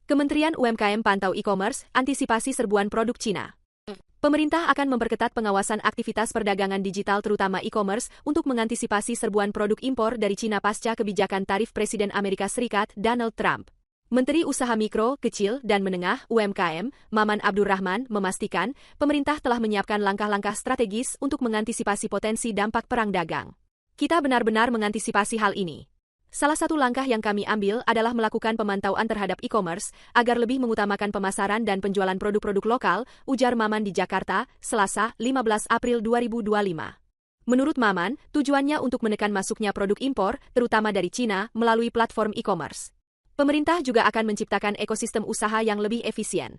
Kementerian UMKM pantau e-commerce, antisipasi serbuan produk Cina. Pemerintah akan memperketat pengawasan aktivitas perdagangan digital terutama e-commerce untuk mengantisipasi serbuan produk impor dari Cina pasca kebijakan tarif Presiden Amerika Serikat Donald Trump. Menteri Usaha Mikro, Kecil, dan Menengah (UMKM), Maman Abdurrahman, memastikan pemerintah telah menyiapkan langkah-langkah strategis untuk mengantisipasi potensi dampak perang dagang. Kita benar-benar mengantisipasi hal ini. Salah satu langkah yang kami ambil adalah melakukan pemantauan terhadap e-commerce agar lebih mengutamakan pemasaran dan penjualan produk-produk lokal, ujar Maman di Jakarta, Selasa, 15 April 2025. Menurut Maman, tujuannya untuk menekan masuknya produk impor, terutama dari Cina, melalui platform e-commerce. Pemerintah juga akan menciptakan ekosistem usaha yang lebih efisien.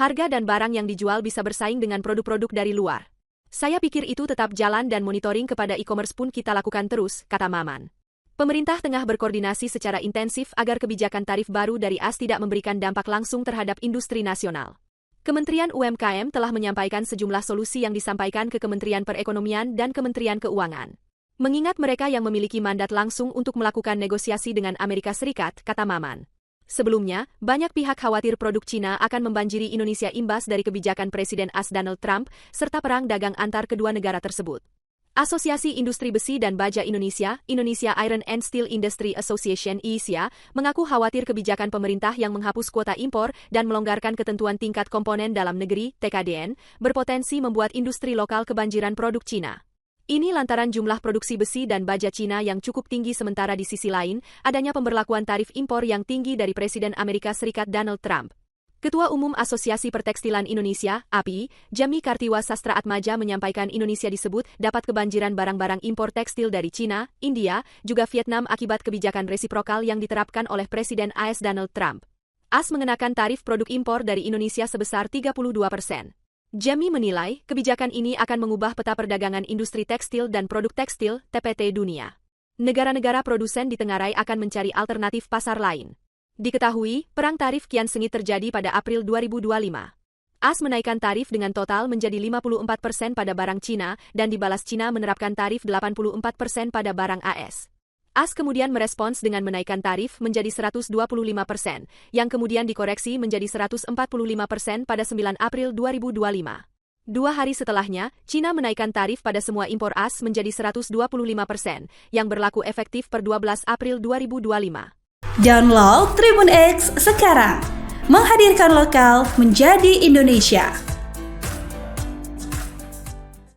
Harga dan barang yang dijual bisa bersaing dengan produk-produk dari luar. Saya pikir itu tetap jalan dan monitoring kepada e-commerce pun kita lakukan terus, kata Maman. Pemerintah tengah berkoordinasi secara intensif agar kebijakan tarif baru dari AS tidak memberikan dampak langsung terhadap industri nasional. Kementerian UMKM telah menyampaikan sejumlah solusi yang disampaikan ke Kementerian Perekonomian dan Kementerian Keuangan. Mengingat mereka yang memiliki mandat langsung untuk melakukan negosiasi dengan Amerika Serikat, kata Maman. Sebelumnya, banyak pihak khawatir produk Cina akan membanjiri Indonesia imbas dari kebijakan Presiden AS Donald Trump serta perang dagang antar kedua negara tersebut. Asosiasi Industri Besi dan Baja Indonesia, Indonesia Iron and Steel Industry Association (IISA), mengaku khawatir kebijakan pemerintah yang menghapus kuota impor dan melonggarkan ketentuan tingkat komponen dalam negeri (TKDN) berpotensi membuat industri lokal kebanjiran produk Cina. Ini lantaran jumlah produksi besi dan baja Cina yang cukup tinggi sementara di sisi lain, adanya pemberlakuan tarif impor yang tinggi dari Presiden Amerika Serikat Donald Trump. Ketua Umum Asosiasi Pertekstilan Indonesia, API, Jami Kartiwa Sastra-Atmaja menyampaikan Indonesia disebut dapat kebanjiran barang-barang impor tekstil dari Cina, India, juga Vietnam akibat kebijakan resiprokal yang diterapkan oleh Presiden AS Donald Trump. AS mengenakan tarif produk impor dari Indonesia sebesar 32%. Jami menilai, kebijakan ini akan mengubah peta perdagangan industri tekstil dan produk tekstil, TPT dunia. Negara-negara produsen ditengarai akan mencari alternatif pasar lain. Diketahui, perang tarif kian sengit terjadi pada April 2025. AS menaikkan tarif dengan total menjadi 54% pada barang Cina dan dibalas Cina menerapkan tarif 84% pada barang AS. AS kemudian merespons dengan menaikkan tarif menjadi 125%, yang kemudian dikoreksi menjadi 145% pada 9 April 2025. 2 hari setelahnya, Cina menaikkan tarif pada semua impor AS menjadi 125%, yang berlaku efektif per 12 April 2025. Download Tribun X sekarang, menghadirkan lokal menjadi Indonesia.